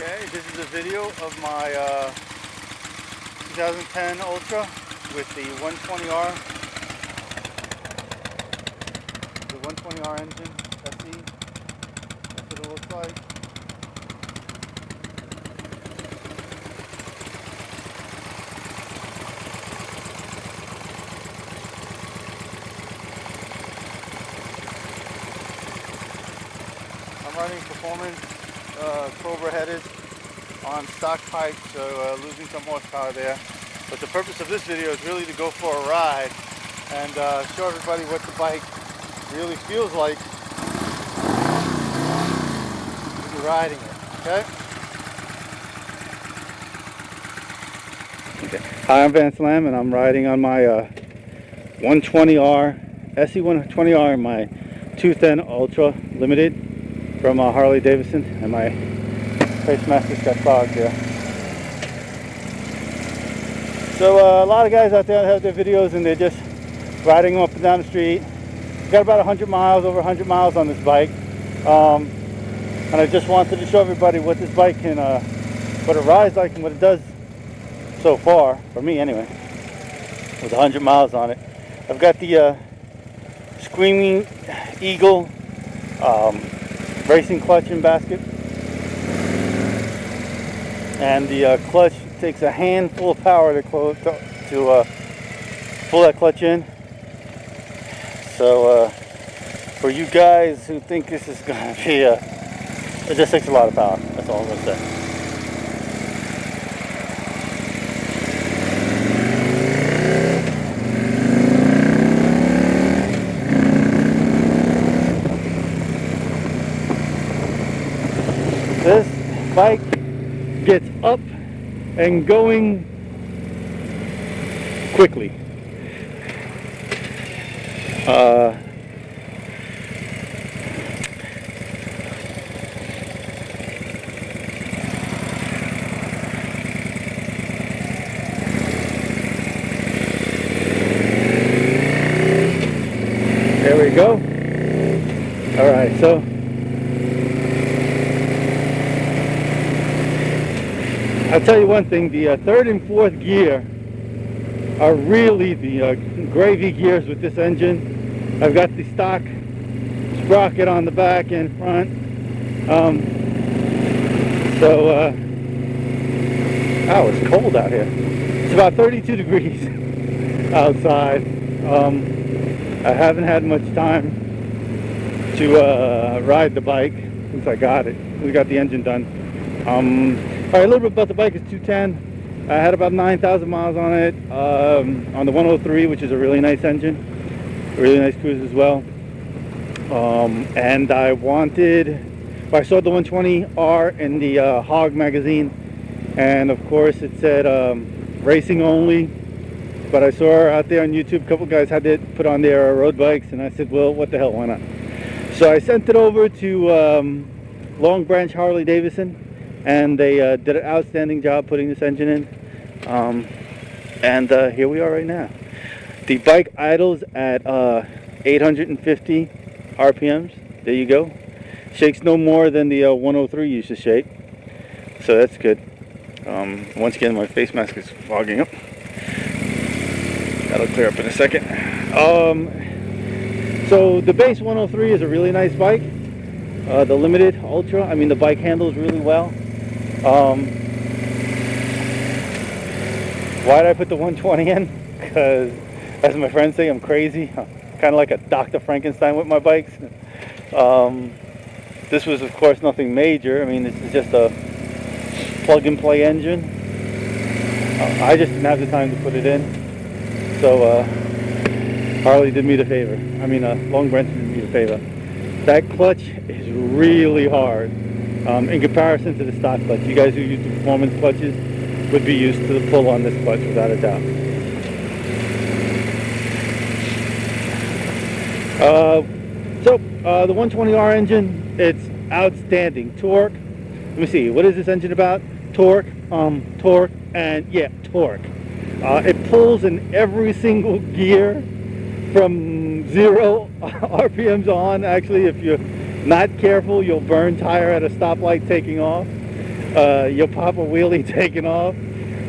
Okay, this is a video of my 2010 Ultra with the 120R. The 120R engine, SE. That's what it looks like. I'm running performance Cobra headed on stock pipes, so losing some horsepower there. But the purpose of this video is really to go for a ride and show everybody what the bike really feels like when you're riding it. Okay. Hi, I'm VANSLAM, and I'm riding on my 120R, SE120R, my 210 Ultra Limited from Harley Davidson, and my face mask just got clogged here. So a lot of guys out there have their videos and they're just riding them up and down the street. Got about 100 miles, over 100 miles on this bike, and I just wanted to show everybody what this bike can, what it rides like and what it does so far, for me anyway, with 100 miles on it. I've got the Screaming Eagle racing clutch and basket, and the clutch takes a handful of power to pull that clutch in. So for you guys who think this is going to be it just takes a lot of power. That's all I'm going to say. This bike gets up and going quickly. There we go. All right, so I'll tell you one thing, the third and fourth gear are really the gravy gears with this engine. I've got the stock sprocket on the back and front. Oh, it's cold out here. It's about 32 degrees outside. I haven't had much time to ride the bike since I got it. We got the engine done. All right, a little bit about the bike. It's 210. I had about 9,000 miles on it, on the 103, which is a really nice engine, really nice cruise as well. And I saw the 120R in the Hog magazine, and of course it said racing only. But I saw out there on YouTube, a couple guys had it put on their road bikes, and I said, well, what the hell, why not? So I sent it over to Long Branch Harley Davidson, and they did an outstanding job putting this engine in, and here we are right now. The bike idles at 850 RPMs. There you go. Shakes no more than the 103 used to shake, so that's good. Once again, my face mask is fogging up. That'll clear up in a second. So the base 103 is a really nice bike. The Limited Ultra, I mean, the bike handles really well. Why did I put the 120 in? Because, as my friends say, I'm crazy. I'm kind of like a Dr. Frankenstein with my bikes. This was, of course, nothing major. I mean, this is just a plug-and-play engine. I just didn't have the time to put it in. So, Harley did me the favor. I mean, Long Branch did me the favor. That clutch is really hard. In comparison to the stock clutch. You guys who use the performance clutches would be used to the pull on this clutch without a doubt. The 120R engine, it's outstanding. Torque, let me see, what is this engine about? Torque, and yeah, torque. It pulls in every single gear from 0 RPMs on. Actually, if you're not careful, you'll burn tire at a stoplight taking off. You'll pop a wheelie taking off.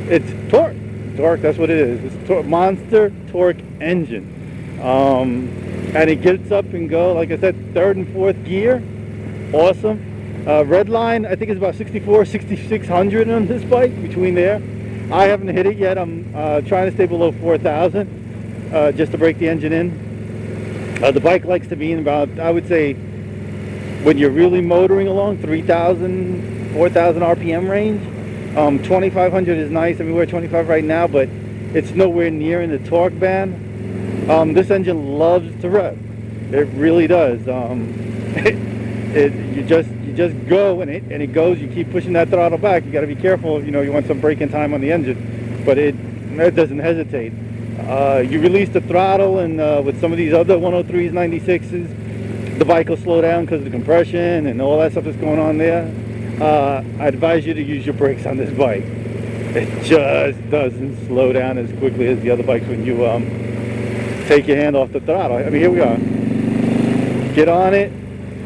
It's torque. Torque, that's what it is. It's monster torque engine. And it gets up and go, like I said, third and fourth gear. Awesome. Red line, I think it's about 64, 6600 on this bike, between there. I haven't hit it yet. I'm trying to stay below 4,000 just to break the engine in. The bike likes to be in about, I would say, when you're really motoring along, 3,000, 4,000 RPM range. 2,500 is nice. I mean, we're at 25 right now, but it's nowhere near in the torque band. This engine loves to rev. It really does. You just go and it goes. You keep pushing that throttle back. You got to be careful. You know, you want some braking time on the engine, but it doesn't hesitate. You release the throttle, and with some of these other 103s, 96s, the bike will slow down because of the compression and all that stuff that's going on there. I advise you to use your brakes on this bike. It just doesn't slow down as quickly as the other bikes when you take your hand off the throttle. I mean, here we are. Get on it.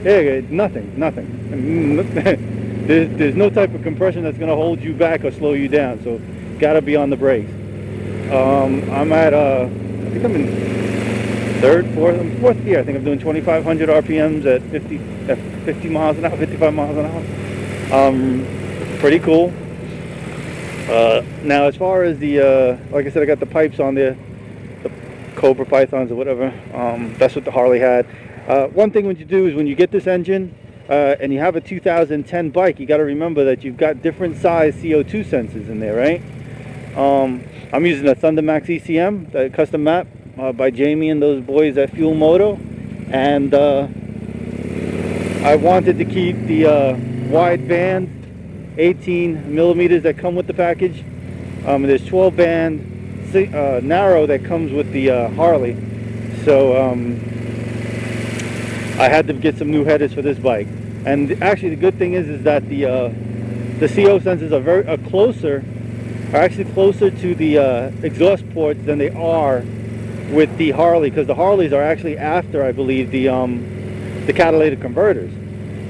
There, nothing. There's no type of compression that's going to hold you back or slow you down. So, got to be on the brakes. I'm at I think I'm in fourth gear. I think I'm doing 2,500 RPMs at 50 miles an hour, 55 miles an hour. Pretty cool. Now, as far as the, like I said, I got the pipes on there, the Cobra Pythons or whatever. That's what the Harley had. One thing when you do is when you get this engine and you have a 2010 bike, you got to remember that you've got different size CO2 sensors in there, right? I'm using a Thunder Max ECM, the custom map by Jamie and those boys at Fuel Moto, and I wanted to keep the wide band 18 millimeters that come with the package. There's 12 band narrow that comes with the Harley, so I had to get some new headers for this bike. And actually the good thing is that the CO sensors are actually closer to the exhaust ports than they are with the Harley, because the Harleys are actually after, I believe, the catalytic converters.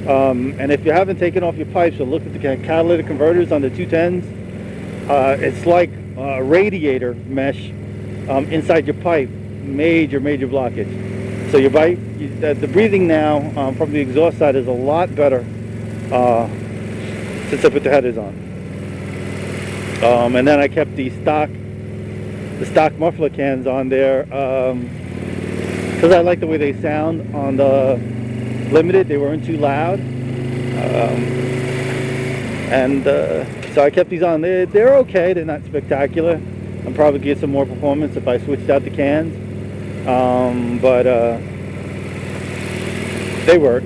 And if you haven't taken off your pipes or looked at the catalytic converters on the 210s, it's like a radiator mesh inside your pipe. Major blockage. So your bike, the breathing now from the exhaust side is a lot better since I put the headers on. And then I kept the stock muffler cans on there because I like the way they sound on the Limited. They weren't too loud, so I kept these on. They're okay. They're not spectacular. I'll probably get some more performance if I switched out the cans, but they work.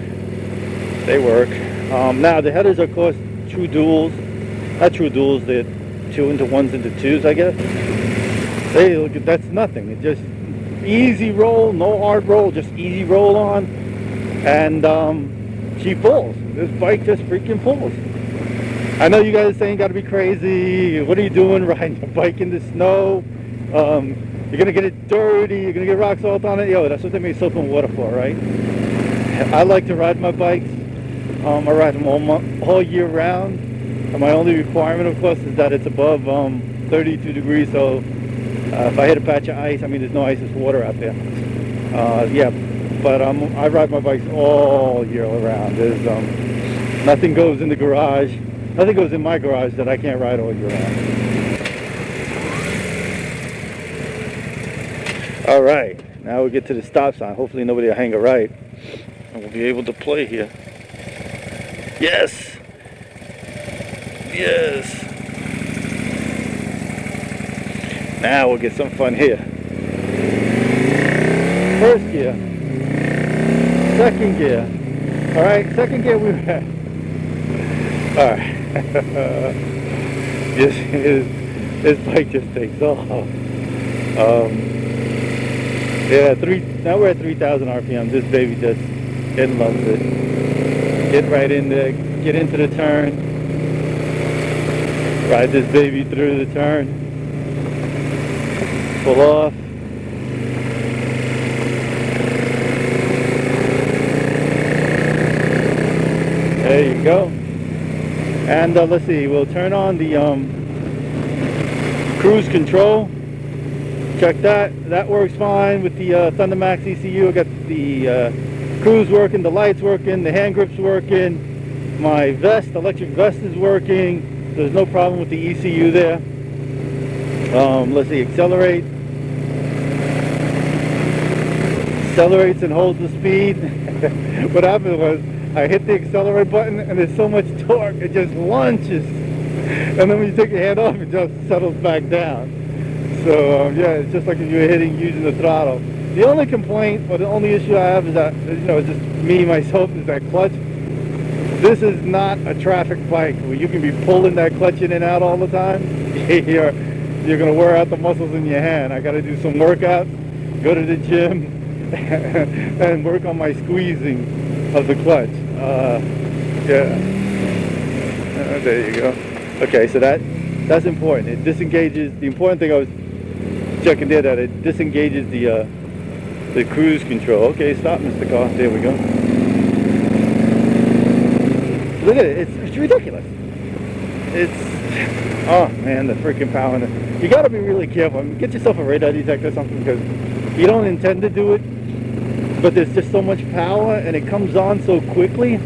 Now the headers are, of course, true duals. Not true duals. They're 2 into 1s into 2s, I guess. Hey, look, that's nothing. It's just easy roll, no hard roll, just easy roll on, and she pulls. This bike just freaking pulls. I know you guys are saying, "Got to be crazy. What are you doing riding a bike in the snow? You're gonna get it dirty. You're gonna get rock salt on it." Yo, that's what they make soap and water for, right? I like to ride my bikes. I ride them all year round. And my only requirement, of course, is that it's above 32 degrees. So if I hit a patch of ice, I mean, there's no ice, it's water out there. Yeah, but I ride my bikes all year round. There's nothing goes in the garage. Nothing goes in my garage that I can't ride all year round. All right, now we get to the stop sign. Hopefully nobody will hang a right, and we'll be able to play here. Yes. Now we'll get some fun here. First gear, second gear. All right, second gear we were at. All right. This bike just takes off. Yeah, now we're at 3,000 RPM. This baby it loves it. Get right in there, get into the turn. Ride this baby through the turn. Pull off. There you go. And let's see, we'll turn on the cruise control. Check that. That works fine with the ThunderMax ECU. I got the cruise working, the lights working, the hand grips working. My vest, electric vest is working. There's no problem with the ECU there. Let's see, accelerate. Accelerates and holds the speed. What happened was I hit the accelerate button and there's so much torque, it just launches. And then when you take your hand off, it just settles back down. So yeah, it's just like if you were using the throttle. The only complaint, or the only issue I have is that, you know, it's just me, myself, is that clutch. This is not a traffic bike where you can be pulling that clutch in and out all the time. You're going to wear out the muscles in your hand. I got to do some workouts, go to the gym, and work on my squeezing of the clutch. Yeah. There you go. Okay, so that's important. It disengages. The important thing I was checking there, that it disengages the cruise control. Okay, stop, Mr. Car. There we go. Look at it. It's ridiculous. It's, oh man, the freaking power in it. You got to be really careful. I mean, get yourself a radar detector or something, because you don't intend to do it, but there's just so much power and it comes on so quickly.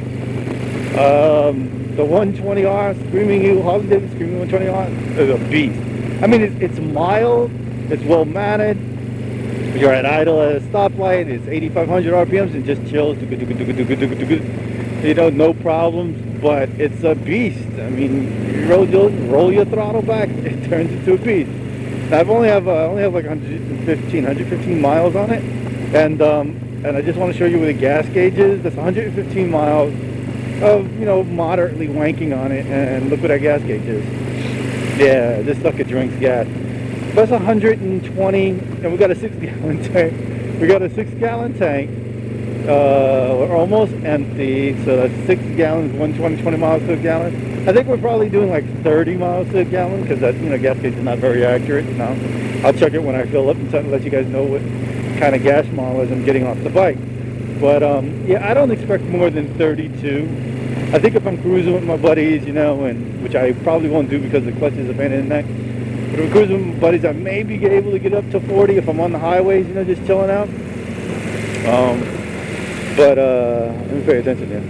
The 120R Screaming Eagle, Harley Davidson Screaming 120R is a beast. I mean, it's mild, it's well mannered. You're at idle at a stoplight, it's 8,500 RPMs and just chills. You know, no problems, but it's a beast. I mean, you roll your throttle back, it turns into a beast. I only have like 115 miles on it, and I just want to show you where the gas gauge is. That's 115 miles of, you know, moderately wanking on it, and look what that gas gauge is. Yeah, this sucker drinks gas. That's 120, and we got a 6-gallon tank. We got a 6-gallon tank. We're almost empty, so that's 6 gallons, 20 miles to a gallon. I think we're probably doing like 30 miles to a gallon, because that, you know, gas gauge is not very accurate. No, I'll check it when I fill up and let you guys know what kind of gas mileage I'm getting off the bike. But yeah, I don't expect more than 32. I think if I'm cruising with my buddies, you know, and which I probably won't do because the clutch is a pain in the neck. But if I'm cruising with my buddies, I may be able to get up to 40 if I'm on the highways, you know, just chilling out. But let me pay attention here.